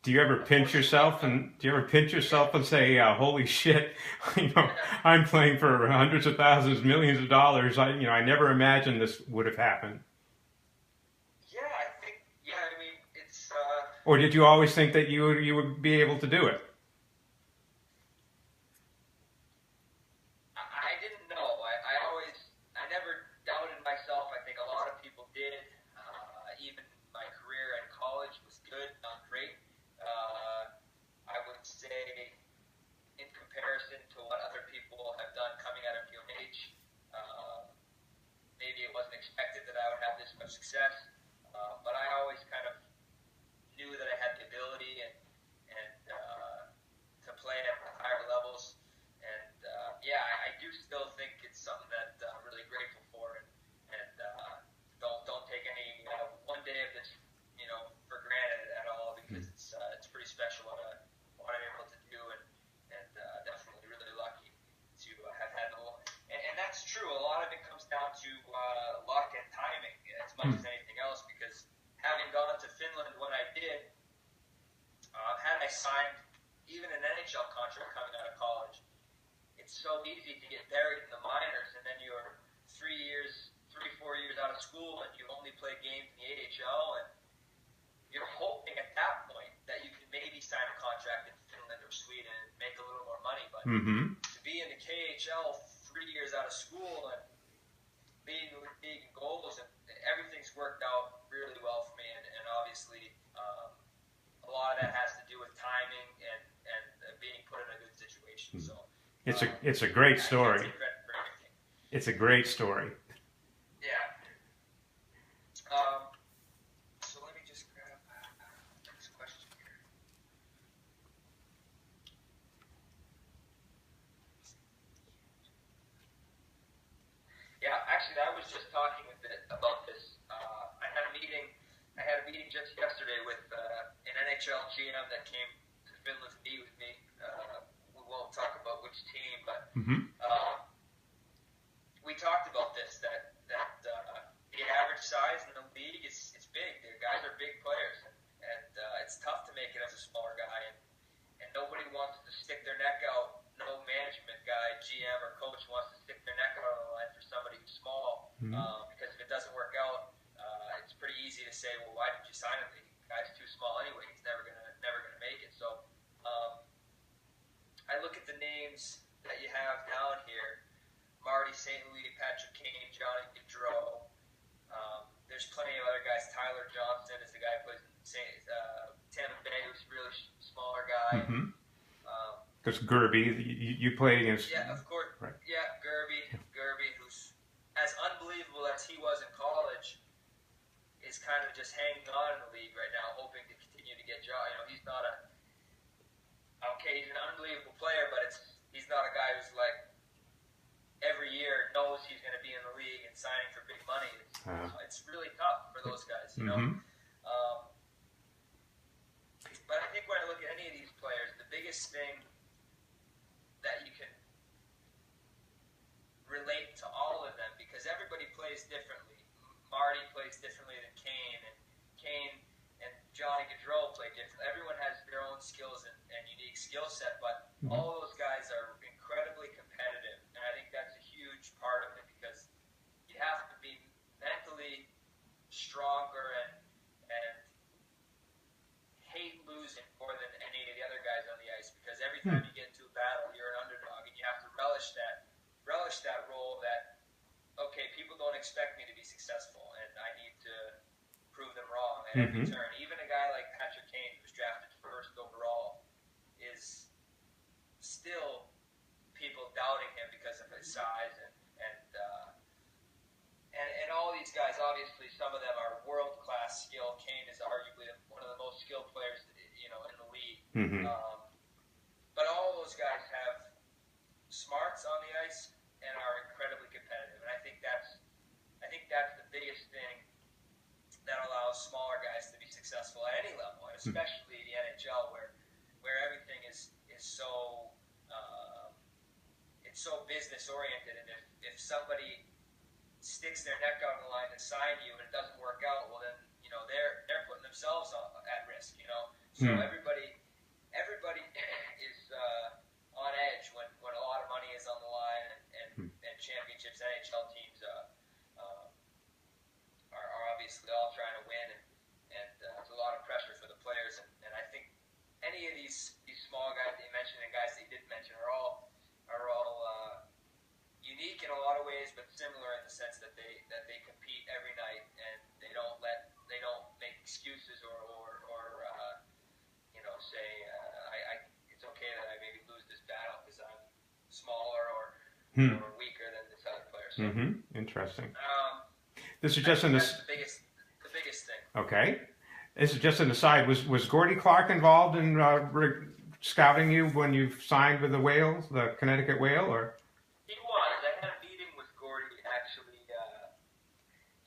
Do you ever pinch yourself and say, "Holy shit, you know, I'm playing for hundreds of thousands, millions of dollars. I never imagined this would have happened." Yeah, I think. Yeah, I mean, it's. Or did you always think that you would be able to do it? I didn't know. I never doubted myself. I think a lot of people did. Even my career in college was good, not great. I would say, in comparison to what other people have done coming out of UNH, maybe it wasn't expected that I would have this much success. But I always kind of knew that I had the ability and to play at higher levels. And yeah, I do still think it's something that I'm really grateful for, and don't take any one day of this, for granted at all, because it's pretty special what I'm able to do, and definitely really lucky to have had the whole. And that's true. A lot of it comes down to luck and timing as much as anything else, because having gone to Finland when I did, had I signed even an NHL contract coming out of college, it's so easy to get buried in the minors, and then you're 4 years out of school, and you only play games in the AHL, and you're hoping at that point that you can maybe sign a contract in Finland or Sweden and make a little more money. But Mm-hmm. to be in the KHL 3 years out of school and being in the league and goals, and everything's worked out really well for me, and obviously a lot of that has to do with timing and being put in a good situation. So It's a great I can't story. take credit for everything. It's a great story. Yeah. So let me just grab the next question here. Yeah, actually, I was just talking about this. I had a meeting just yesterday with an NHL GM that came to Finland to meet with me. We won't talk about which team, but Mm-hmm. we talked about this, that the average size in the league is big. The guys are big players, and it's tough to make it as a smaller guy, and nobody wants to stick their neck out. No management guy, GM, or coach wants to stick their neck out on the line for somebody who's small, because if it doesn't work out, it's pretty easy to say, well, why did you sign him? The guy's too small anyway. He's never gonna make it. So I look at the names that you have down here: Marty St. Louis, Patrick Kane, Johnny Gaudreau. There's plenty of other guys. Tyler Johnson is the guy who plays in Tampa Bay, who's a really smaller guy. Mm-hmm. Because Gerby, you played against. Yeah, of course. Right. Yeah, Gerby, who's as unbelievable as he was in college, is kind of just hanging on in the league right now, hoping to continue to get jobs. He's not he's an unbelievable player, but he's not a guy who's like every year knows he's going to be in the league and signing for big money. It's really tough for those guys, Mm-hmm. But I think when I look at any of these players, the biggest thing that you can relate to all of them, because everybody plays differently. Marty plays differently than Kane, and Kane and Johnny Gaudreau play differently. Everyone has their own skills and unique skill set, but all of those guys are incredibly competitive, and I think that's a huge part of it, because you have to be mentally stronger and hate losing more than any of the other guys on the ice, because every time you get into a battle, you're an underdog, and you have to relish that role that, okay, people don't expect me to be successful, and I need to prove them wrong at every turn. Even a guy like Patrick Kane, who was drafted first overall, is still people doubting him because of his size, and all these guys, obviously, some of them are world-class skill. Kane is arguably one of the most skilled players, in the league. Mm-hmm. But all of those guys have smarts on the ice and are incredibly competitive. And I think that's the biggest thing that allows smaller guys to be successful at any level, and especially the NHL, where everything is so it's so business oriented. And if somebody sticks their neck out on the line to sign you and it doesn't work out, well then they're putting themselves at risk. So everybody Hmm. or weaker than this other player. So, Interesting. This is just in that's the biggest thing. Okay. This is just an aside. Was Gordy Clark involved in scouting you when you signed with the Whales, the Connecticut Whale, or? He was. I had a meeting with Gordy actually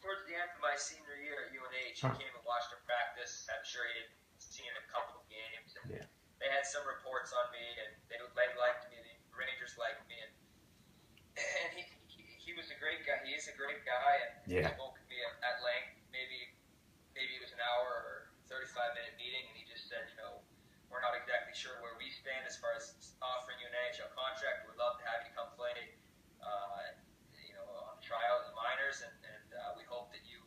towards the end of my senior year at UNH. He came and watched him practice. I'm sure he had seen a couple of games. And they had some reports on me, and they liked me. The Rangers liked me, and he was a great guy. He is a great guy, and he spoke to me at length. Maybe it was an hour or 35-minute meeting, and he just said, we're not exactly sure where we stand as far as offering you an NHL contract. We'd love to have you come play, on trial in the minors, and we hope that you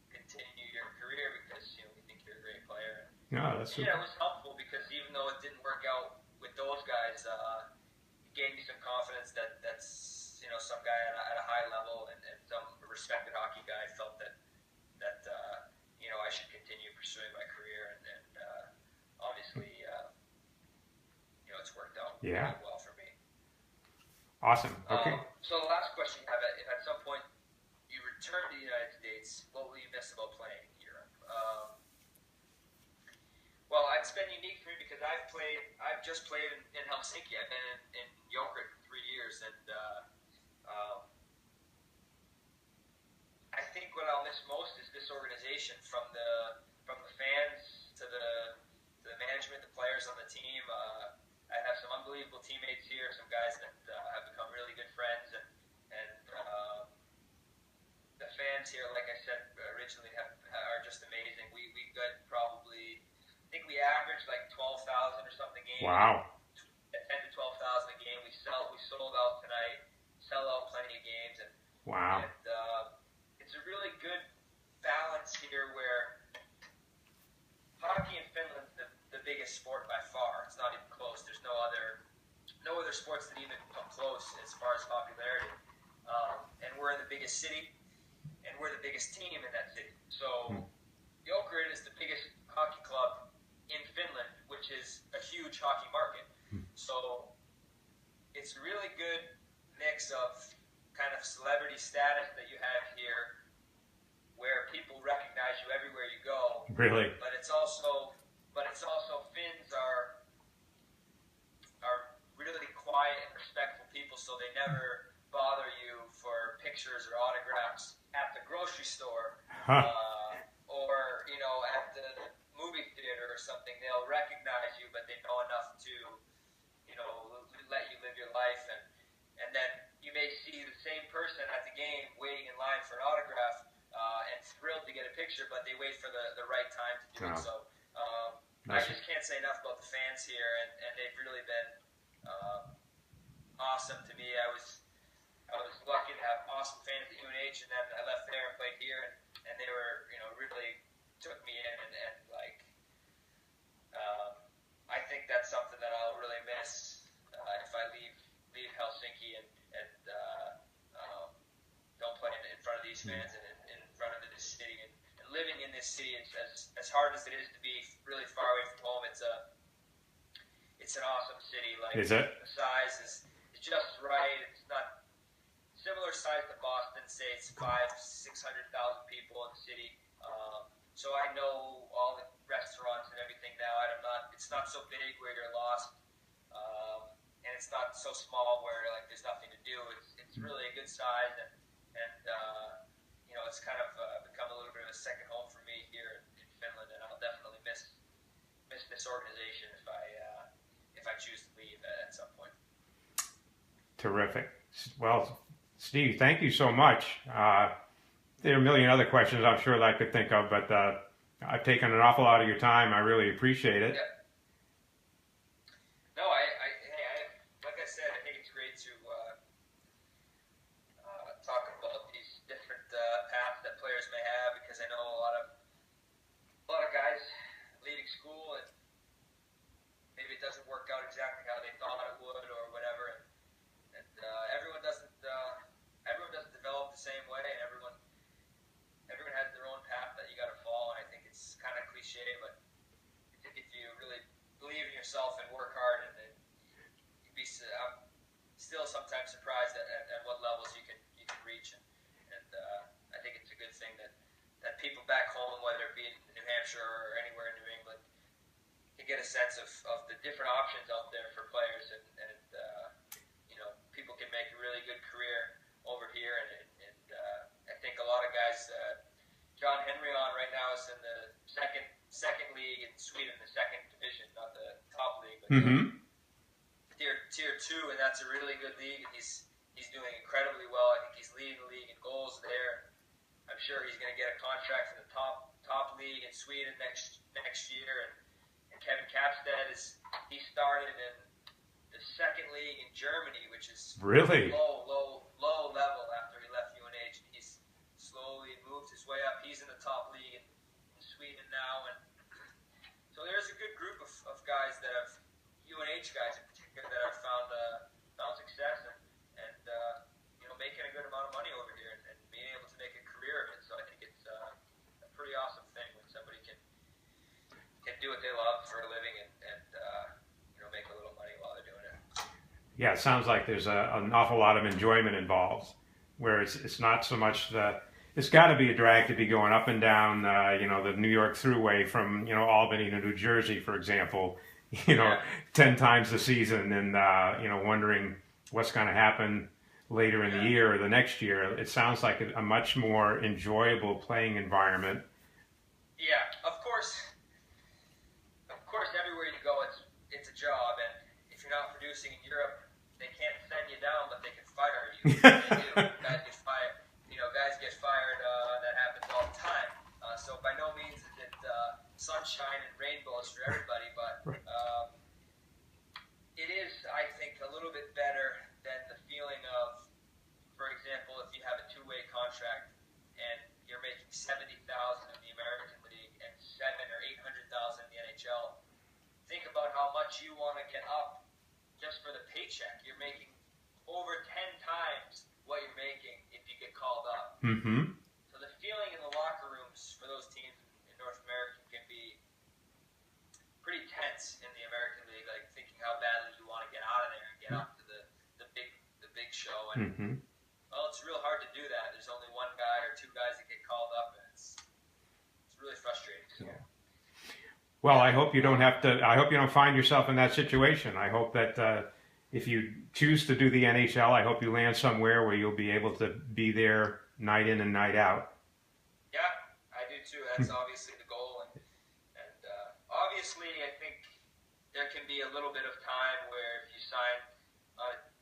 continue your career because we think you're a great player. No, that's it was helpful because even though it didn't work out with those guys, it gave me some confidence that's some guy at a high level and some respected hockey guy felt that I should continue pursuing my career, and obviously, it's worked out really well for me. Awesome. Okay. So the last question you have, if at some point you return to the United States, what will you miss about playing in Europe? Well, it's been unique for me because I've just played in Helsinki. I've been in Jokerit for 3 years, and I think what I'll miss most is this organization, from the fans to the management, the players on the team. I have some unbelievable teammates here, some guys that have become really good friends, and the fans here, like I said originally, are just amazing. We got probably, I think we averaged like 12,000 or something a game. Wow. 10 to 12,000 a game. We sold out tonight. Sell out plenty of games, and wow. And it's a really good balance here where hockey in Finland's the biggest sport by far. It's not even close. There's no other sports that even come close as far as popularity. And we're in the biggest city, and we're the biggest team in that city. So Jokerit is the biggest hockey club in Finland, which is a huge hockey market. So it's a really good mix of kind of celebrity status that you have here, where people recognize you everywhere you go. Really? But it's also Finns are really quiet and respectful people, so they never bother you for pictures or autographs at the grocery store, or at the movie theater or something. They'll recognize you, but they know enough to let you live your life, and then you may see the same person at the game waiting in line for an autograph and thrilled to get a picture, but they wait for the right time to do it. So I just can't say enough about the fans here, and they've really been awesome to me. I was lucky to have awesome fans at UNH, and then I left there and played here, and they were really took me in, and like I think that's something that I'll really miss if I leave Helsinki and don't play in front of these fans and in front of this city, and living in this city. As hard as it is to be really far away from home, it's an awesome city. Like, is it? The size is just right. It's not similar size to Boston. Say it's 500,000-600,000 people in the city. So I know all the restaurants and everything now. It's not so big where you're lost, and it's not so small where like there's nothing to do. It's really a good size, and it's kind of become a little bit of a second home for me here in Finland, and I'll definitely miss this organization if I choose to leave at some point. Terrific. Well, Steve, thank you so much. There are a million other questions I'm sure that I could think of, but I've taken an awful lot of your time. I really appreciate it. Yeah. No, like I said, I think it's great to talk about these different paths that players may have, because I know a lot of guys leaving school, and maybe it doesn't work out exactly how they thought it would or whatever, and everyone doesn't develop the same way, and everyone has their own path that you got to follow. And I think it's kind of cliche, but I think if you really believe in yourself and work hard, and I'm still sometimes surprised at get a sense of the different options out there for players, and people can make a really good career over here, and I think a lot of guys. John Henryon right now is in the second league in Sweden, the second division, not the top league, but tier 2, and that's a really good league. And he's doing incredibly well. I think he's leading the league in goals there. I'm sure he's going to get a contract in the top league in Sweden next year. And Kevin Kapstead he started in the second league in Germany, which is really low level after he left UNH. And he's slowly moved his way up. He's in the top league in Sweden now, and so there's a good group of guys that have UNH guys in particular that have found success and making a good amount of money over here and being able to make a career of it. So I think it's a pretty awesome thing when somebody can do what they love for a living and make a little money while they're doing it. Yeah, it sounds like there's an awful lot of enjoyment involved, where it's not so much it's got to be a drag to be going up and down, the New York Thruway from, Albany to New Jersey, for example, 10 times the season, and, wondering what's going to happen later in the year or the next year. It sounds like a much more enjoyable playing environment. Yeah, of course, everywhere you go, it's a job, and if you're not producing in Europe, they can't send you down, but they can fire you. They do. Guys get fired. That happens all the time. So by no means is it sunshine and rainbows for everybody, but it is, I think, a little bit better than the feeling of, for example, if you have a two-way contract and you're making $70,000 in the American League and $700,000 or $800,000 in the NHL. Think about how much you want to get up just for the paycheck. You're making over 10 times what you're making if you get called up. Mm-hmm. So the feeling in the locker rooms for those teams in North America can be pretty tense in the American League, like thinking how badly you want to get out of there and get up to the big show. And well, it's real hard to do that. There's only one guy or two guys that get called up, and it's really frustrating. So. Yeah. Well, I hope you don't find yourself in that situation. I hope that if you choose to do the NHL, I hope you land somewhere where you'll be able to be there night in and night out. Yeah, I do too. That's obviously the goal. And obviously, I think there can be a little bit of time where if you sign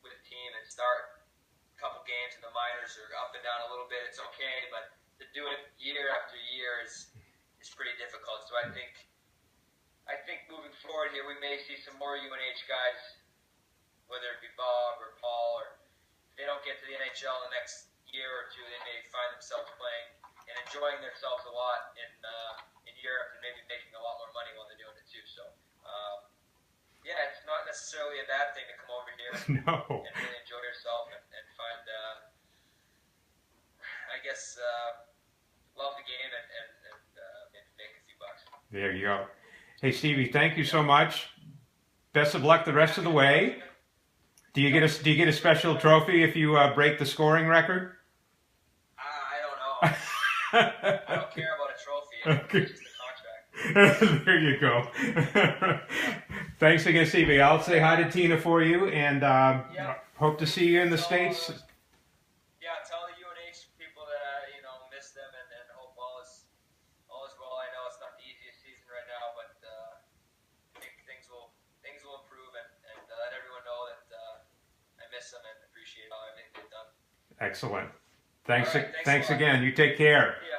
with a team and start a couple games in the minors or up and down a little bit, it's okay. But to do it year after year is pretty difficult. So I think moving forward here, we may see some more UNH guys, whether it be Bob or Paul, or if they don't get to the NHL in the next year or two, they may find themselves playing and enjoying themselves a lot in Europe and maybe making a lot more money while they're doing it too. So, it's not necessarily a bad thing to come over here No. and really enjoy yourself and find, love the game and maybe make a few bucks. There you go. Hey, Stevie, thank you so much. Best of luck the rest of the way. Do you get a special trophy if you break the scoring record? I don't know. I don't care about a trophy. Okay. It's just a contract. There you go. Thanks again, Stevie. I'll say hi to Tina for you, and hope to see you in the States. Yeah, tell the UNH people that I miss them and hope all is well. I know it's not the easiest season right now, but I think things will improve and let everyone know that I miss them and appreciate everything they've done. Excellent. Thanks All right, again. You take care. Yeah.